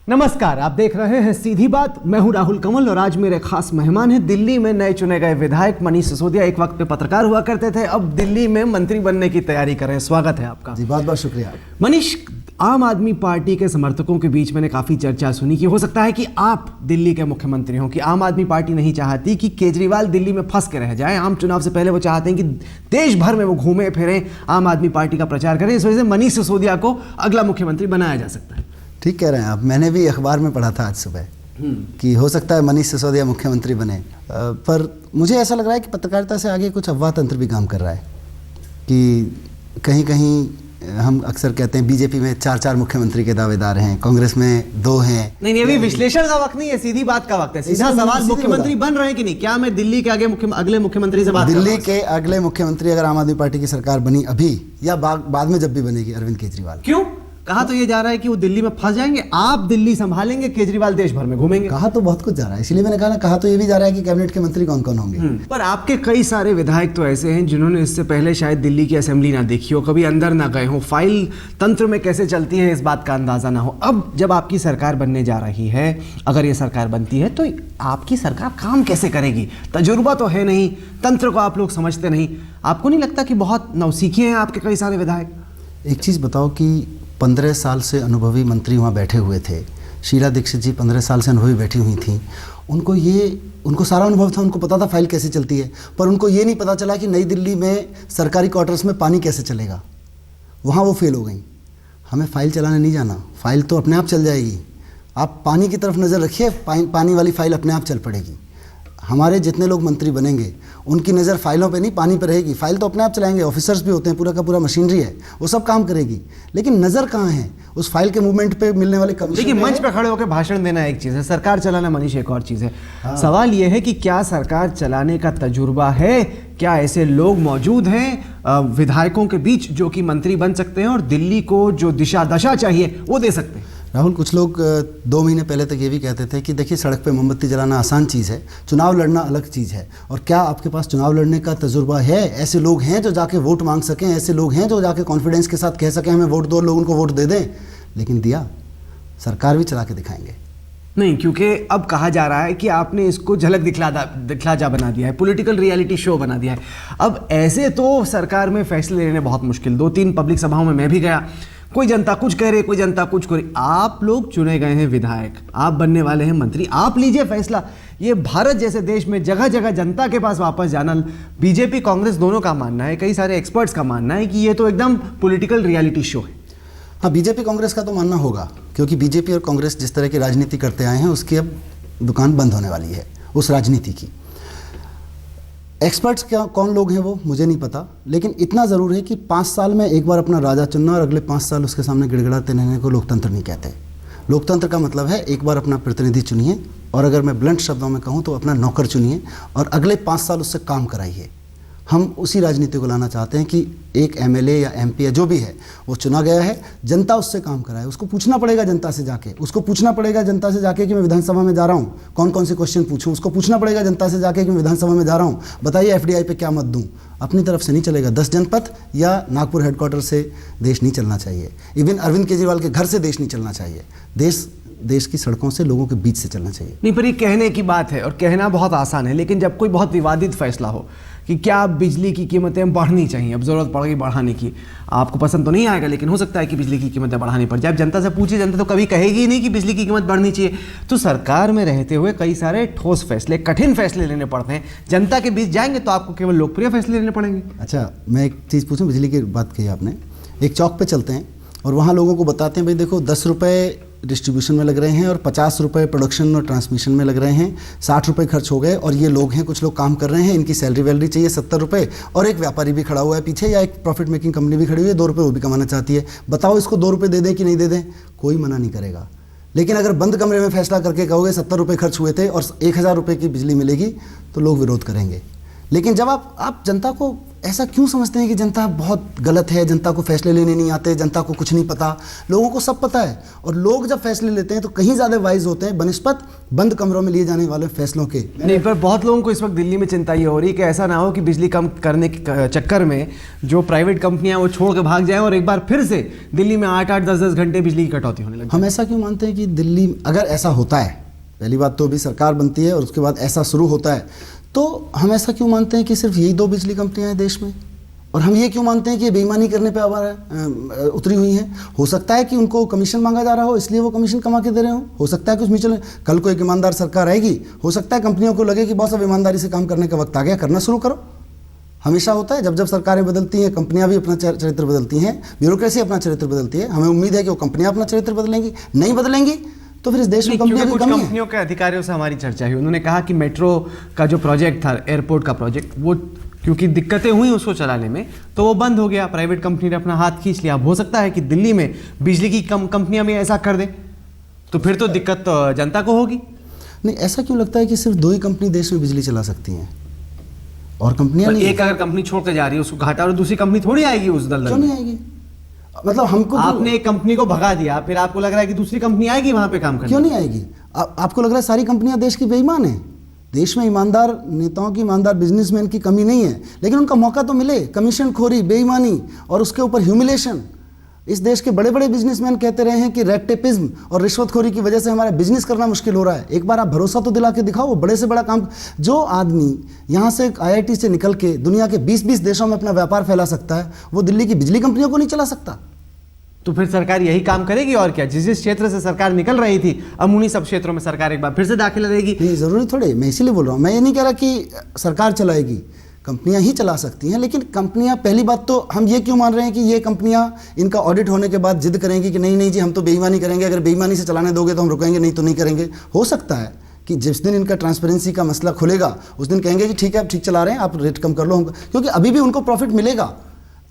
नमस्कार, आप देख रहे हैं सीधी बात। मैं हूं राहुल कंवल और आज मेरे खास मेहमान हैं दिल्ली में नए चुने गए विधायक मनीष सिसोदिया। एक वक्त पे पत्रकार हुआ करते थे, अब दिल्ली में मंत्री बनने की तैयारी कर रहे हैं। स्वागत है आपका जी, बहुत बहुत शुक्रिया। मनीष, आम आदमी पार्टी के समर्थकों के बीच मैंने काफी चर्चा सुनी कि हो सकता है कि आप दिल्ली के मुख्यमंत्री हों, कि आम आदमी पार्टी नहीं चाहती कि केजरीवाल दिल्ली में फंस के रह जाए। आम चुनाव से पहले वो चाहते हैं कि देश भर में वो घूमे फिरें, आम आदमी पार्टी का प्रचार करें। इस वजह से मनीष सिसोदिया को अगला मुख्यमंत्री बनाया जा सकता है। ठीक कह रहे हैं आप। मैंने भी अखबार में पढ़ा था आज सुबह कि हो सकता है मनीष सिसोदिया मुख्यमंत्री बने, पर मुझे ऐसा लग रहा है कि पत्रकारिता से आगे कुछ अफवाह तंत्र भी काम कर रहा है कि कहीं कहीं हम अक्सर कहते हैं बीजेपी में 4 मुख्यमंत्री के दावेदार हैं, कांग्रेस में 2 हैं। नहीं, अभी विश्लेषण का वक्त नहीं है, सीधी बात का वक्त है। सीधा सवाल, मुख्यमंत्री बन रहे हैं कि नहीं? क्या मैं दिल्ली के अगले मुख्यमंत्री से बात दिल्ली के अगले मुख्यमंत्री अगर आम आदमी पार्टी की सरकार बनी अभी या बाद में जब भी बनेगी, अरविंद केजरीवाल। क्यों? कहा तो ये जा रहा है कि वो दिल्ली में फंस जाएंगे, आप दिल्ली संभालेंगे, केजरीवाल देश भर में घूमेंगे। कहा तो बहुत कुछ जा रहा है, इसलिए मैंने कहा ना, कहा तो ये भी जा रहा है कि कैबिनेट के मंत्री कौन कौन होंगे। पर आपके कई सारे विधायक तो ऐसे हैं जिन्होंने इससे पहले शायद दिल्ली की असेंबली ना देखी हो, कभी अंदर ना गए हो, फाइल तंत्र में कैसे चलती है इस बात का अंदाजा ना हो। अब जब आपकी सरकार बनने जा रही है, अगर ये सरकार बनती है तो आपकी सरकार काम कैसे करेगी? तजुर्बा तो है नहीं, तंत्र को आप लोग समझते नहीं। आपको नहीं लगता कि बहुत नौसिखिए हैं आपके कई सारे विधायक? एक चीज़ बताओ कि 15 साल से अनुभवी मंत्री वहाँ बैठे हुए थे। शीला दीक्षित जी 15 साल से अनुभवी बैठी हुई थी। उनको सारा अनुभव था, उनको पता था फाइल कैसे चलती है, पर उनको ये नहीं पता चला कि नई दिल्ली में सरकारी क्वार्टर्स में पानी कैसे चलेगा। वहाँ वो फेल हो गई। हमें फाइल चलाने नहीं जाना, फाइल तो अपने आप चल जाएगी। आप पानी की तरफ नज़र रखिए, पानी वाली फाइल अपने आप चल पड़ेगी। हमारे जितने लोग मंत्री बनेंगे उनकी नज़र फाइलों पे नहीं, पानी पे रहेगी। फाइल तो अपने आप चलाएंगे, ऑफिसर्स भी होते हैं, पूरा का पूरा मशीनरी है, वो सब काम करेगी। लेकिन नज़र कहाँ है? उस फाइल के मूवमेंट पे मिलने वाले कमीशन। देखिए, मंच पे खड़े होकर भाषण देना एक चीज़ है, सरकार चलाना मनीष एक और चीज़ है। सवाल ये है कि क्या सरकार चलाने का तजुर्बा है? क्या ऐसे लोग मौजूद हैं विधायकों के बीच जो कि मंत्री बन सकते हैं और दिल्ली को जो दिशा दशा चाहिए वो दे सकते हैं? राहुल, कुछ लोग 2 महीने पहले तक ये भी कहते थे कि देखिए, सड़क पे मोमबत्ती जलाना आसान चीज़ है, चुनाव लड़ना अलग चीज़ है। और क्या आपके पास चुनाव लड़ने का तजुर्बा है? ऐसे लोग हैं जो जाके वोट मांग सकें, ऐसे लोग हैं जो जाके कॉन्फिडेंस के साथ कह सकें हमें वोट दो, लोग उनको वोट दे दें। लेकिन दिया, सरकार भी चला के दिखाएंगे। नहीं, क्योंकि अब कहा जा रहा है कि आपने इसको झलक दिखला जा बना दिया है, पॉलिटिकल रियलिटी शो बना दिया है। अब ऐसे तो सरकार में फैसले लेने बहुत मुश्किल। 2-3 पब्लिक सभाओं में मैं भी गया, कोई जनता कुछ कह रही, कोई जनता कुछ कह रही। आप लोग चुने गए हैं विधायक, आप बनने वाले हैं मंत्री, आप लीजिए फैसला। ये भारत जैसे देश में जगह जगह जनता के पास वापस जाना, बीजेपी कांग्रेस दोनों का मानना है, कई सारे एक्सपर्ट्स का मानना है कि ये तो एकदम पॉलिटिकल रियलिटी शो है। हाँ, बीजेपी कांग्रेस का तो मानना होगा, क्योंकि बीजेपी और कांग्रेस जिस तरह की राजनीति करते आए हैं उसकी अब दुकान बंद होने वाली है, उस राजनीति की। एक्सपर्ट्स क्या कौन लोग हैं वो मुझे नहीं पता, लेकिन इतना ज़रूर है कि 5 साल में एक बार अपना राजा चुनना और अगले 5 साल उसके सामने गिड़गिड़ाते रहने को लोकतंत्र नहीं कहते। लोकतंत्र का मतलब है एक बार अपना प्रतिनिधि चुनिए, और अगर मैं ब्लंट शब्दों में कहूँ तो अपना नौकर चुनिए और अगले 5 साल उससे काम कराइए। हम उसी राजनीति को लाना चाहते हैं कि एक एमएलए या एमपी या जो भी है वो चुना गया है, जनता उससे काम कराए। उसको पूछना पड़ेगा जनता से जाके, कि मैं विधानसभा में जा रहा हूँ, कौन कौन से क्वेश्चन पूछूं। उसको पूछना पड़ेगा जनता से जाके कि मैं विधानसभा में जा रहा हूँ, बताइए एफडीआई पे क्या मत दूँ। अपनी तरफ से नहीं चलेगा। 10 जनपद या नागपुर हेडक्वार्टर से देश नहीं चलना चाहिए। इवन अरविंद केजरीवाल के घर से देश नहीं चलना चाहिए। देश की सड़कों से, लोगों के बीच से चलना चाहिए। नहीं, पर ये कहने की बात है और कहना बहुत आसान है, लेकिन जब कोई बहुत विवादित फैसला हो कि क्या बिजली की कीमतें बढ़नी चाहिए, अब ज़रूरत पड़ गई बढ़ाने की, आपको पसंद तो नहीं आएगा, लेकिन हो सकता है कि बिजली की कीमतें बढ़ानी पड़ जाए। अब जनता से पूछिए, जनता तो कभी कहेगी ही नहीं कि बिजली की कीमत बढ़नी चाहिए। तो सरकार में रहते हुए कई सारे ठोस फैसले, कठिन फैसले लेने पड़ते हैं। जनता के बीच जाएंगे तो आपको केवल लोकप्रिय फैसले लेने पड़ेंगे। अच्छा, मैं एक चीज़ पूछूं, बिजली की बात कही आपने। एक चौक पे चलते हैं और वहाँ लोगों को बताते हैं, भाई देखो 10 रुपये डिस्ट्रीब्यूशन में लग रहे हैं और 50 रुपये प्रोडक्शन और ट्रांसमिशन में लग रहे हैं, 60 रुपये खर्च हो गए, और ये लोग हैं, कुछ लोग काम कर रहे हैं, इनकी सैलरी वैलरी चाहिए 70 रुपये, और एक व्यापारी भी खड़ा हुआ है पीछे, या एक प्रॉफिट मेकिंग कंपनी भी खड़ी हुई है, 2 रुपये वो भी कमाना चाहती है। बताओ इसको 2 रुपये दे दें कि नहीं दे दें? कोई मना नहीं करेगा। लेकिन अगर बंद कमरे में फैसला करके कहोगे 70 रुपये खर्च हुए थे और 1000 रुपये की बिजली मिलेगी, तो लोग विरोध करेंगे। लेकिन जब आप जनता को ऐसा क्यों समझते हैं कि जनता बहुत गलत है, जनता को फैसले लेने नहीं आते, जनता को कुछ नहीं पता? लोगों को सब पता है, और लोग जब फैसले लेते हैं तो कहीं ज़्यादा वाइज होते हैं बनिस्बत बंद कमरों में लिए जाने वाले फैसलों के। नहीं, पर बहुत लोगों को इस वक्त दिल्ली में चिंता ये हो रही है कि ऐसा ना हो कि बिजली कम करने के चक्कर में जो प्राइवेट कंपनियां वो छोड़ के भाग जाएं और एक बार फिर से दिल्ली में 8-8, 10-10 घंटे बिजली की कटौती होने लगी। हम ऐसा क्यों मानते हैं कि दिल्ली, अगर ऐसा होता है, पहली बात तो अभी सरकार बनती है और उसके बाद ऐसा शुरू होता है, तो हम ऐसा क्यों मानते हैं कि सिर्फ यही 2 बिजली कंपनियां हैं देश में? और हम ये क्यों मानते हैं कि ये बेईमानी करने पे उतरी हुई हैं? हो सकता है कि उनको कमीशन मांगा जा रहा हो, इसलिए वो कमीशन कमा के दे रहे हो सकता है कुछ म्यूचुअल, कल को एक ईमानदार सरकार आएगी, हो सकता है कंपनियों को लगे कि बहुत सब ईमानदारी से काम करने का वक्त आ गया, करना शुरू करो। हमेशा होता है, जब जब सरकारें बदलती हैं, कंपनियां भी अपना चरित्र बदलती हैं, ब्यूरोक्रेसी अपना चरित्र बदलती है। हमें उम्मीद है कि वो कंपनियां अपना चरित्र बदलेंगी, नहीं बदलेंगी तो फिर इस देश में कंपनियां की कमी है। कंपनियों के अधिकारियों से हमारी चर्चा हुई, उन्होंने कहा कि मेट्रो का जो प्रोजेक्ट था, एयरपोर्ट का प्रोजेक्ट, वो क्योंकि दिक्कतें हुई उसको चलाने में तो वो बंद हो गया, प्राइवेट कंपनी ने अपना हाथ खींच लिया। अब हो सकता है कि दिल्ली में बिजली की कंपनियां भी ऐसा कर दे तो फिर तो दिक्कत तो जनता को होगी। नहीं, ऐसा क्यों लगता है कि सिर्फ 2 ही कंपनी देश में बिजली चला सकती हैं और कंपनियां नहीं? एक अगर कंपनी छोड़ के जा रही है उसको घाटा, और दूसरी कंपनी थोड़ी आएगी उस दलदल क्यों में। नहीं आएगी? मतलब हमको आपने एक कंपनी को भगा दिया, फिर आपको लग रहा है कि दूसरी कंपनी आएगी वहां पे काम करने? क्यों नहीं आएगी? आपको लग रहा है सारी कंपनियां देश की बेईमान हैं? देश में ईमानदार नेताओं की, ईमानदार बिजनेसमैन की कमी नहीं है, लेकिन उनका मौका तो मिले। कमीशन खोरी, बेईमानी और उसके ऊपर ह्यूमिलेशन। इस देश के बड़े बड़े बिजनेसमैन कहते रहे हैं कि रेड टेपिज्म और रिश्वतखोरी की वजह से हमारा बिजनेस करना मुश्किल हो रहा है। एक बार आप भरोसा तो दिला के दिखाओ, वो बड़े से बड़ा काम। जो आदमी यहाँ से IIT से निकल के दुनिया के 20-20 देशों में अपना व्यापार फैला सकता है, वो दिल्ली की बिजली कंपनियों को नहीं चला सकता। तो फिर सरकार यही काम करेगी और क्या? जिस जिस क्षेत्र से सरकार निकल रही थी, अब उन्हीं सब क्षेत्रों में सरकार एक बार फिर से दाखिला देगी। नहीं, ज़रूरी थोड़े, मैं इसीलिए बोल रहा हूँ। मैं ये नहीं कह रहा कि सरकार चलाएगी, कंपनियां ही चला सकती हैं, लेकिन कंपनियां, पहली बात तो हम ये क्यों मान रहे हैं कि ये कंपनियां इनका ऑडिट होने के बाद जिद करेंगी कि नहीं नहीं जी हम तो बेईमानी करेंगे, अगर बेईमानी से चलाने दोगे तो हम रुकेंगे, नहीं तो नहीं करेंगे। हो सकता है कि जिस दिन इनका ट्रांसपेरेंसी का मसला खुलेगा उस दिन कहेंगे कि ठीक है, आप ठीक चला रहे हैं, आप रेट कम कर लो हमको, क्योंकि अभी भी उनको प्रॉफिट मिलेगा।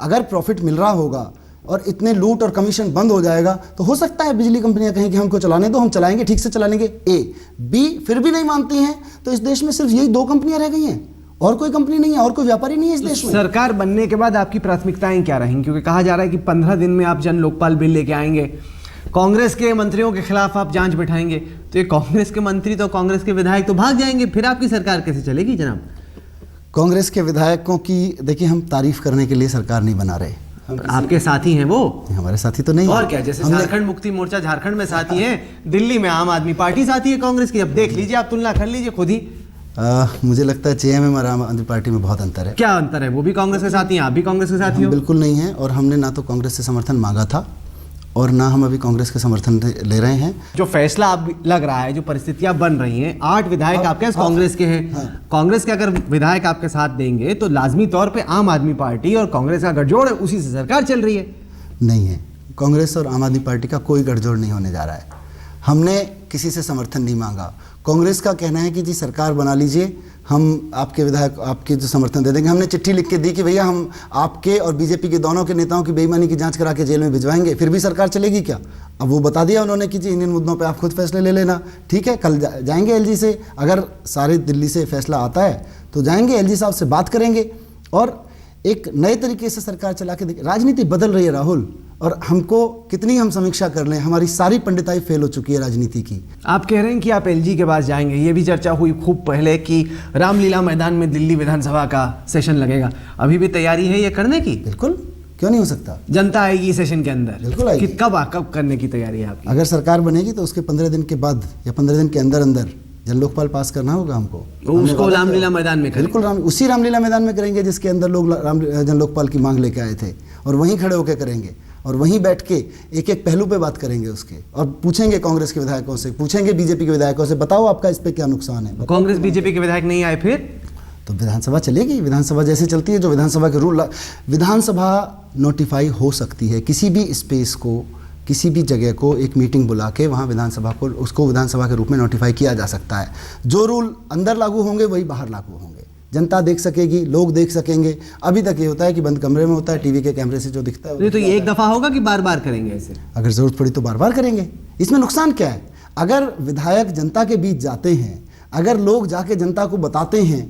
अगर प्रॉफिट मिल रहा होगा और इतने लूट और कमीशन बंद हो जाएगा तो हो सकता है बिजली कंपनियां कहें कि हमको चलाने दो, हम चलाएंगे, ठीक से चला लेंगे। B फिर भी नहीं मानती हैं तो इस देश में सिर्फ यही 2 कंपनियां रह गई हैं, और कोई कंपनी नहीं है, और कोई व्यापारी नहीं है इस देश में। सरकार बनने के बाद आपकी प्राथमिकताएं क्या रहेंगी? क्योंकि कहा जा रहा है कि 15 दिन में आप जन लोकपाल बिल लेके आएंगे, कांग्रेस के मंत्रियों के खिलाफ आप जांच बैठाएंगे, तो ये कांग्रेस के मंत्री तो, कांग्रेस के विधायक तो भाग जाएंगे, फिर आपकी सरकार कैसे चलेगी जनाब? कांग्रेस के विधायकों की देखिए, हम तारीफ करने के लिए सरकार नहीं बना रहे। आपके साथी हैं वो? हमारे साथी तो नहीं। और क्या, जैसे झारखंड मुक्ति मोर्चा झारखंड में साथी है, दिल्ली में आम आदमी पार्टी साथी है कांग्रेस की। अब देख लीजिए, आप तुलना कर लीजिए खुद ही। मुझे लगता है JMM और आम आदमी पार्टी में बहुत अंतर है। क्या अंतर है? वो भी कांग्रेस के साथी हैं, आप भी कांग्रेस के साथी हो? बिल्कुल नहीं है, और हमने ना तो कांग्रेस से समर्थन मांगा था और ना हम अभी कांग्रेस के समर्थन ले रहे हैं। जो फैसला अब लग रहा है, जो परिस्थितियां बन रही हैं, 8 विधायक आपके कांग्रेस के हैं। कांग्रेस के अगर विधायक आपके साथ देंगे तो लाजमी तौर पे आम आदमी पार्टी और कांग्रेस का गठजोड़ है, उसी से सरकार चल रही है। नहीं है, कांग्रेस और आम आदमी पार्टी का कोई गठजोड़ नहीं होने जा रहा है। हमने किसी से समर्थन नहीं मांगा। कांग्रेस का कहना है कि जी सरकार बना लीजिए, हम आपके विधायक आपके जो समर्थन दे देंगे। हमने चिट्ठी लिख के दी कि भैया हम आपके और बीजेपी के दोनों के नेताओं की बेईमानी की जांच करा के जेल में भिजवाएंगे, फिर भी सरकार चलेगी क्या? अब वो बता दिया उन्होंने कि जी इन मुद्दों पे आप खुद फैसले ले लेना। ठीक है, कल जाएंगे LG से, अगर सारे दिल्ली से फैसला आता है तो जाएंगे LG साहब से बात करेंगे और एक नए तरीके से सरकार चला के देखें। राजनीति बदल रही है राहुल, और हमको कितनी हम समीक्षा कर लें, हमारी सारी पंडिताई फेल हो चुकी है राजनीति की। आप कह रहे हैं कि आप LG के पास जाएंगे, ये भी चर्चा हुई खूब पहले कि रामलीला मैदान में दिल्ली विधानसभा का सेशन लगेगा, अभी भी तैयारी है ये करने की? बिल्कुल, क्यों नहीं हो सकता? जनता आएगी सेशन के अंदर? बिल्कुल आएगी। कब करने की तैयारी है आपकी? अगर सरकार बनेगी तो उसके 15 दिन के बाद या 15 दिन के अंदर अंदर जन लोकपाल पास करना होगा हमको। उसको रामलीला मैदान में बिल्कुल उसी रामलीला मैदान में करेंगे जिसके अंदर लोग जन लोकपाल की मांग लेके आए थे, और वहीं खड़े होकर करेंगे और वहीं बैठ के एक एक पहलू पे बात करेंगे उसके, और पूछेंगे कांग्रेस के विधायकों से, पूछेंगे बीजेपी के विधायकों से, बताओ आपका इस पे क्या नुकसान है। कांग्रेस बीजेपी के विधायक नहीं आए फिर तो विधानसभा चलेगी। विधानसभा जैसे चलती है, जो विधानसभा के रूल, विधानसभा नोटिफाई हो सकती है किसी भी स्पेस को, किसी भी जगह को एक मीटिंग बुला के वहाँ विधानसभा को, उसको विधानसभा के रूप में नोटिफाई किया जा सकता है। जो रूल अंदर लागू होंगे वही बाहर लागू होंगे, जनता देख सकेगी, लोग देख सकेंगे। अभी तक ये होता है कि बंद कमरे में होता है, टीवी के कैमरे से जो दिखता है। तो ये एक दफ़ा होगा कि बार बार करेंगे ऐसे? अगर ज़रूरत पड़ी तो बार बार करेंगे। इसमें नुकसान क्या है? अगर विधायक जनता के बीच जाते हैं, अगर लोग जाके जनता को बताते हैं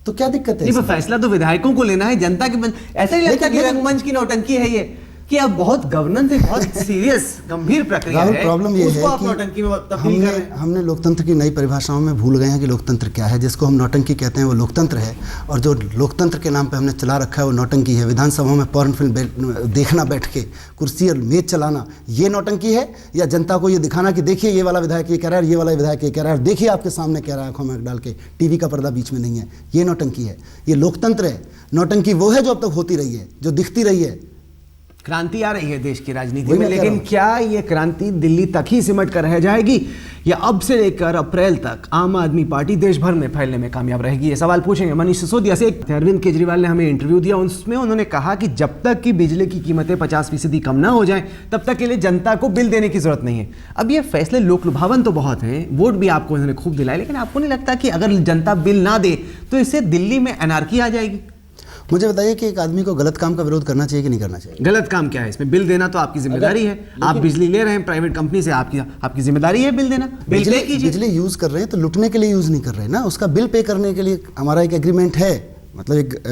तो क्या दिक्कत है नहीं, पर फैसला तो विधायकों को लेना है, जनता के ऐसा नहीं लगता कि रंगमंच की नौटंकी है ये, कि अब बहुत गवर्नेंस एक बहुत सीरियस गंभीर प्रक्रिया है, प्रॉब्लम ये उसको है आप कि नौटंकी में तब्दील कर रहे हैं। हमने लोकतंत्र की नई परिभाषाओं में भूल गए हैं कि लोकतंत्र क्या है। जिसको हम नौटंकी कहते हैं वो लोकतंत्र है, और जो लोकतंत्र के नाम पे हमने चला रखा है वो नौटंकी है। विधानसभा में पॉर्न फिल्म देखना बैठ के, कुर्सी और मेज चलाना, ये नौटंकी है, या जनता को ये दिखाना कि देखिए ये वाला विधायक ये कह रहा है, ये वाला विधायक ये कह रहा है, देखिए आपके सामने कह रहा है आंखों में डाल के, टीवी का पर्दा बीच में नहीं है, ये नौटंकी है। ये लोकतंत्र है। नौटंकी वो है जो अब तक होती रही है, जो दिखती रही है। क्रांति आ रही है देश की राजनीति में, लेकिन क्या ये क्रांति दिल्ली तक ही सिमट कर रह जाएगी, या अब से लेकर अप्रैल तक आम आदमी पार्टी देश भर में फैलने में कामयाब रहेगी? ये सवाल पूछेंगे मनीष सिसोदिया से। अरविंद केजरीवाल ने हमें इंटरव्यू दिया, उसमें उन्होंने कहा कि जब तक कि बिजली की कीमतें 50% कम ना हो जाएं, तब तक के लिए जनता को बिल देने की जरूरत नहीं है। अब ये फैसले लोक लुभावन तो बहुत हैं, वोट भी आपको उन्होंने खूब दिलाए, लेकिन आपको नहीं लगता कि अगर जनता बिल ना दे तो इससे दिल्ली में एनार्की आ जाएगी? मुझे बताइए कि एक आदमी को गलत काम का विरोध करना चाहिए कि नहीं करना चाहिए? गलत काम क्या है इसमें? बिल देना तो आपकी जिम्मेदारी है, आप बिजली ले रहे हैं प्राइवेट कंपनी से, आपकी जिम्मेदारी है बिल देना। बिल पे कीजिए। बिजली यूज कर रहे हैं तो लुटने के लिए यूज नहीं कर रहे ना, उसका बिल पे करने के लिए हमारा एक एग्रीमेंट है, मतलब एक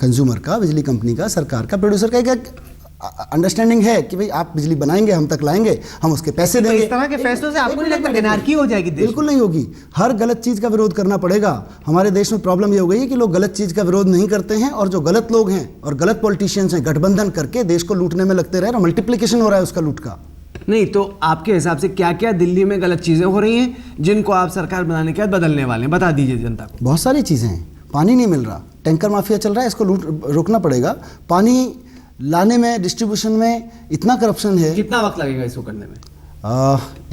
कंज्यूमर का, बिजली कंपनी का, सरकार का, प्रोड्यूसर का एक अंडरस्टैंडिंग है कि भाई आप बिजली बनाएंगे, हम तक लाएंगे, हम उसके पैसे देंगे। इस तरह के फैसलों से आपको नहीं लगता एनार्की हो जाएगी? बिल्कुल नहीं होगी। हर गलत चीज का विरोध करना पड़ेगा। हमारे देश में प्रॉब्लम ये हो गई है कि लोग गलत चीज का विरोध नहीं करते हैं, और जो गलत लोग हैं और गलत पॉलिटिशियंस हैं, गठबंधन करके देश को लूटने में लगते रहे, और मल्टीप्लिकेशन हो रहा है उसका लूट का। नहीं तो आपके हिसाब से क्या क्या दिल्ली में गलत चीजें हो रही हैं जिनको आप सरकार बनाने के बाद बदलने वाले हैं? बता दीजिए जनता को। बहुत सारी चीजें हैं। पानी नहीं मिल रहा, टैंकर माफिया चल रहा है, इसको रोकना पड़ेगा। पानी लाने में, डिस्ट्रीब्यूशन में इतना करप्शन है। कितना वक्त लगेगा इसको करने में?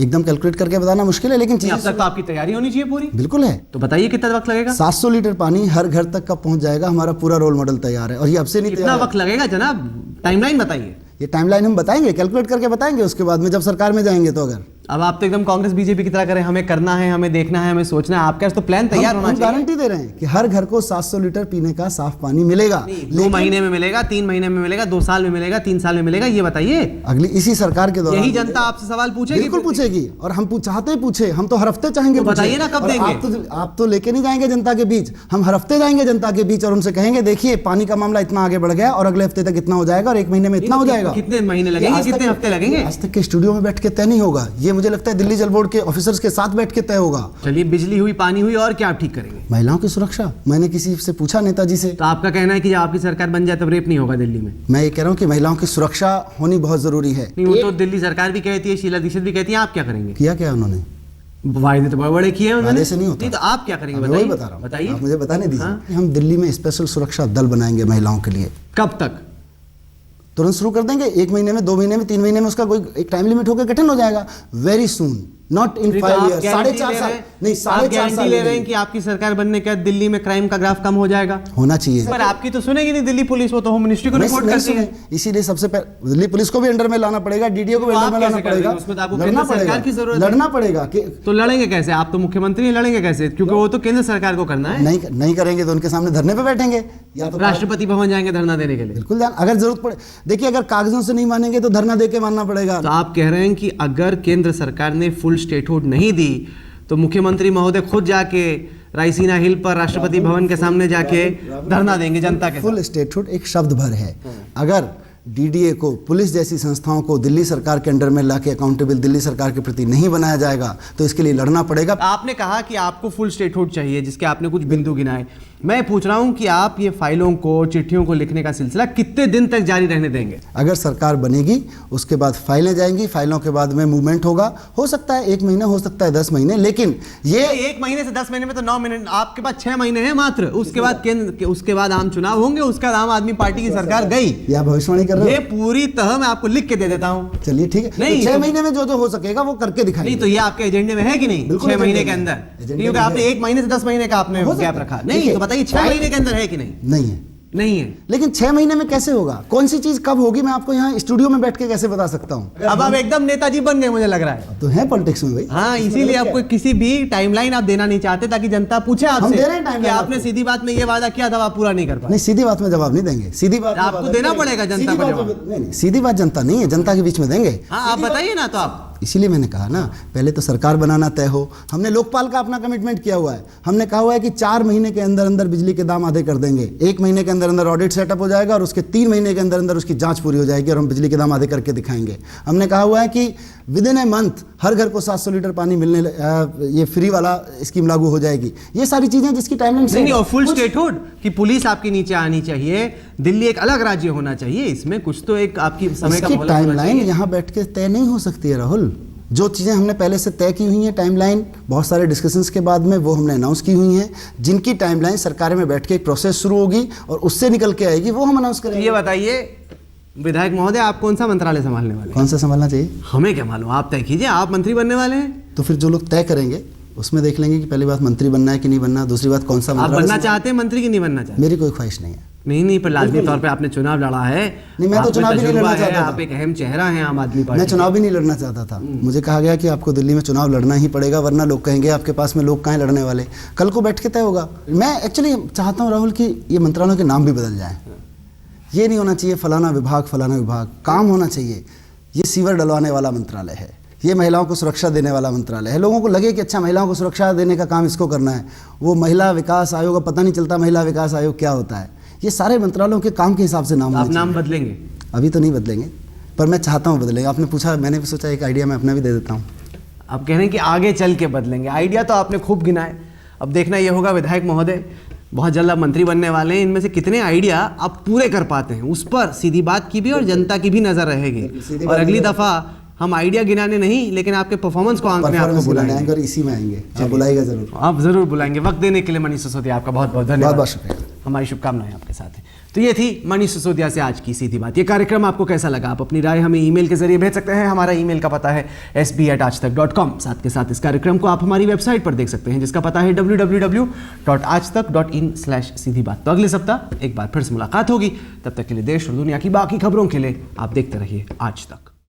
एकदम कैलकुलेट करके बताना मुश्किल है, लेकिन अब तक तो आपकी तैयारी होनी चाहिए पूरी। बिल्कुल है। तो बताइए कितना वक्त लगेगा? 700 लीटर पानी हर घर तक का पहुंच जाएगा। हमारा पूरा रोल मॉडल तैयार है, और ये अब से नहीं कितना वक्त लगेगा जनाब? टाइमलाइन बताइए। ये टाइमलाइन हम बताएंगे, कैलकुलेट करके बताएंगे उसके बाद में, जब सरकार में जाएंगे तो। अगर अब आप तो एकदम कांग्रेस बीजेपी की तरह करें, हमें करना है, हमें देखना है, हमें सोचना है, आपका तो प्लान तैयार होना चाहिए। गारंटी दे रहे हैं कि हर घर को 700 लीटर पीने का साफ पानी मिलेगा। 2 महीने में मिलेगा, 3 महीने में मिलेगा, 2 साल में मिलेगा, 3 साल में मिलेगा, ये बताइए। अगली इसी सरकार के दौरान यही जनता आपसे सवाल पूछेगी। बिल्कुल पूछेगी, और हम चाहते हैं पूछे, हम तो हर हफ्ते चाहेंगे। बताइए ना कब देंगे? आप तो लेके नहीं जाएंगे जनता के बीच, हम हर हफ्ते जाएंगे जनता के बीच और उनसे कहेंगे देखिए पानी का मामला इतना आगे बढ़ गया और अगले हफ्ते तक इतना हो जाएगा और 1 महीने में इतना हो जाएगा। कितने महीने लगेंगे, कितने हफ्ते लगेंगे? आज तक के स्टूडियो में बैठ के तय नहीं होगा, ये मुझे लगता है दिल्ली जल बोर्ड के ऑफिसर्स के साथ बैठ के तय होगा। चलिए, बिजली हुई, पानी हुई, और क्या आप ठीक करेंगे? महिलाओं की सुरक्षा, मैंने किसी से पूछा नेताजी से, तो आपका कहना है कि जब आपकी सरकार बन जाए तब रेप नहीं होगा दिल्ली में? मैं ये कह रहा हूँ कि महिलाओं की सुरक्षा होनी बहुत जरूरी है। नहीं, वो तो दिल्ली सरकार भी कहती है, शीला दीक्षित भी कहती है, आप क्या करेंगे? किया क्या उन्होंने? वायदे तो बड़े बड़े किए हैं उन्होंने। से नहीं होता। नहीं तो आप क्या करेंगे? वही बता रहा हूँ, बताइए। आप मुझे बताने दीजिए। हाँ? हम दिल्ली में स्पेशल सुरक्षा दल बनाएंगे महिलाओं के लिए। कब तक? तुरंत शुरू कर देंगे। 1 महीने में, 2 महीने में, 3 महीने में उसका कोई एक टाइम लिमिट होकर गठन हो जाएगा। Very soon, not in 5 years, 4.5 साल नहीं, 4.5 साल ले रहे हैं कि आपकी सरकार बनने के बाद दिल्ली में क्राइम का ग्राफ कम हो जाएगा। होना चाहिए। पर आपकी तो सुनेगी नहीं दिल्ली पुलिस, वो तो होम मिनिस्ट्री को रिपोर्ट करती है। इसीलिए सबसे पहले दिल्ली पुलिस को भी अंडर में लाना पड़ेगा, डीडीओ को भी अंडर में लाना पड़ेगा। उसमें तो आपको केंद्र सरकार की जरूरत है। लड़ना पड़ेगा। तो लड़ेंगे कैसे? आप तो मुख्यमंत्री हैं, लड़ेंगे कैसे? क्योंकि वो तो केंद्र सरकार को करना है। नहीं करेंगे तो उनके सामने धरने पे बैठेंगे, या तो राष्ट्रपति भवन जाएंगे धरना देने के लिए। बिल्कुल, अगर जरूरत पड़े। देखिए, अगर कागजों से नहीं मानेंगे तो धरना दे के मानना पड़ेगा। तो आप कह रहे हैं कि अगर केंद्र सरकार ने फुल स्टेटहुड नहीं दी तो मुख्यमंत्री महोदय खुद जाके रायसीना हिल पर राष्ट्रपति भवन के सामने जाके धरना देंगे जनता के? फुल स्टेटहुड एक शब्द भर है। अगर डीडीए को, पुलिस जैसी संस्थाओं को दिल्ली सरकार के अंडर में लाके अकाउंटेबल दिल्ली सरकार के प्रति नहीं बनाया जाएगा तो इसके लिए लड़ना पड़ेगा। आपने कहा कि आपको फुल स्टेटहुड चाहिए, जिसके आपने कुछ बिंदु गिनाए। मैं पूछ रहा हूं कि आप ये फाइलों को, चिट्ठियों को लिखने का सिलसिला कितने दिन तक जारी रहने देंगे? अगर सरकार बनेगी उसके बाद फाइलें जाएंगी, फाइलों के बाद में मूवमेंट होगा। हो सकता है 1 महीना, हो सकता है 10 महीने, लेकिन ये 1 महीने से 10 महीने में तो 9 महीने, आपके पास 6 महीने हैं मात्र। उसके बाद केंद्र, उसके बाद आम चुनाव होंगे, उसके बाद आम आदमी पार्टी की सरकार गई। या भविष्यवाणी कर रहे हो? ये पूरी तरह मैं आपको लिख के दे देता हूँ। चलिए ठीक है, नहीं 6 महीने में जो हो सकेगा वो करके दिखाएंगे। नहीं तो ये आपके एजेंडे में है कि नहीं? 6 महीने के अंदर, क्योंकि आपने 1 महीने से 10 महीने का आपने गैप रखा। नहीं तो बताइए 6 महीने के अंदर है कि नहीं? नहीं है। लेकिन 6 महीने में कैसे होगा? कौन सी चीज कब होगी मैं आपको यहाँ स्टूडियो में बैठ के कैसे बता सकता हूँ? अब आप एकदम नेताजी बन गए मुझे लग रहा है। तो है पॉलिटिक्स में भाई। हाँ, इसीलिए आपको किसी भी टाइमलाइन आप देना नहीं चाहते ताकि जनता पूछे आपसे कि आपने सीधी बात में ये वादा किया था, आप पूरा नहीं कर पाए। नहीं, सीधी बात में जवाब नहीं देंगे। सीधी बात आपको देना पड़ेगा जनता को जवाब। नहीं, सीधी बात जनता नहीं है, जनता के बीच में देंगे। हाँ, आप बताइए ना। तो आप इसीलिए मैंने कहा ना, पहले तो सरकार बनाना तय हो। हमने लोकपाल का अपना कमिटमेंट किया हुआ है। हमने कहा हुआ है कि 4 महीने के अंदर अंदर बिजली के दाम आधे कर देंगे, 1 महीने के अंदर अंदर ऑडिट सेटअप हो जाएगा और उसके 3 महीने के अंदर अंदर उसकी जांच पूरी हो जाएगी और हम बिजली के दाम आधे करके दिखाएंगे। हमने कहा हुआ है कि विद इन ए मंथ हर घर को 700 लीटर पानी मिलने, ये फ्री वाला स्कीम लागू हो जाएगी। ये सारी चीज़ें जिसकी टाइमलाइन नहीं, और फुल स्टेटहुड कि पुलिस आपके नीचे आनी चाहिए, दिल्ली एक अलग राज्य होना चाहिए, इसमें कुछ तो एक आपकी समय का टाइमलाइन यहाँ बैठ के तय नहीं हो सकती है राहुल। जो चीज़ें हमने पहले से तय की हुई हैं टाइमलाइन, बहुत सारे डिस्कशंस के बाद में वो हमने अनाउंस की हुई हैं, जिनकी टाइमलाइन सरकार में बैठ के एक प्रोसेस शुरू होगी और उससे निकल के आएगी, वो हम अनाउंस करेंगे। ये बताइए विधायक महोदय, आप कौन सा मंत्रालय संभालने वाले हैं? कौन सा संभालना चाहिए हमें क्या मालूम, आप तय कीजिए। आप मंत्री बनने वाले हैं तो फिर जो लोग तय करेंगे उसमें देख लेंगे कि पहली बात मंत्री बनना है कि नहीं बनना, दूसरी बात कौन सा आप बनना चाहते हैं मंत्री की नहीं बनना चाहते? मेरी कोई ख्वाहिश नहीं है। नहीं, पर लाजमी तौर पे आपने चुनाव लड़ा है। नहीं, मैं तो चुनाव भी नहीं लड़ना चाहता था। आप एक अहम चेहरा हैं आम आदमी पार्टी। मैं चुनाव भी नहीं लड़ना चाहता था। मुझे कहा गया कि आपको दिल्ली में चुनाव लड़ना ही पड़ेगा, वरना लोग कहेंगे आपके पास में लोग कहाँ हैं लड़ने वाले। कल को बैठ के तय होगा। मैं एक्चुअली चाहता हूँ राहुल कि ये मंत्रालयों के नाम भी बदल जाएं। ये नहीं होना चाहिए फलाना विभाग, काम होना चाहिए। ये सीवर डलवाने वाला मंत्रालय है, ये महिलाओं को सुरक्षा देने वाला मंत्रालय है। लोगों को लगे कि अच्छा महिलाओं को सुरक्षा देने का काम इसको करना है। वो महिला विकास आयोग का पता नहीं चलता महिला विकास आयोग क्या होता है। ये सारे मंत्रालयों के काम के हिसाब से नाम आप नाम बदलेंगे? अभी तो नहीं बदलेंगे, पर मैं चाहता हूँ बदलेंगे। आपने पूछा, मैंने भी सोचा एक आइडिया मैं अपना भी दे देता हूँ। आप कह रहे हैं कि आगे चल के बदलेंगे। आइडिया तो आपने खूब गिनाए, अब देखना ये होगा विधायक महोदय, बहुत जल्द आप मंत्री बनने वाले हैं, इनमें से कितने आइडिया आप पूरे कर पाते हैं, उस पर सीधी बात की भी और जनता की भी नजर रहेगी। और अगली दफा हम आइडिया गिनाने नहीं, लेकिन आपके परफॉर्मेंस को आंकने आपको बुलाएंगे और इसी में आएंगे। आप बुलाएगा जरूर, आप जरूर बुलाएंगे। वक्त देने के लिए मनीष सिसोदिया आपका बहुत बहुत धन्यवाद। बहुत शुक्रिया। हमारी शुभकामनाएं आपके साथ हैं। तो ये थी मनीष सिसोदिया से आज की सीधी बात। ये कार्यक्रम आपको कैसा लगा? आप अपनी राय हमें ईमेल के जरिए भेज सकते हैं। हमारा ईमेल का पता है sb@aajtak.com। साथ के साथ इस कार्यक्रम को आप हमारी वेबसाइट पर देख सकते हैं, जिसका पता है www.aajtak.in/सीधी बात। तो अगले सप्ताह एक बार फिर से मुलाकात होगी। तब तक के लिए देश और दुनिया की बाकी खबरों के लिए आप देखते रहिए आज तक।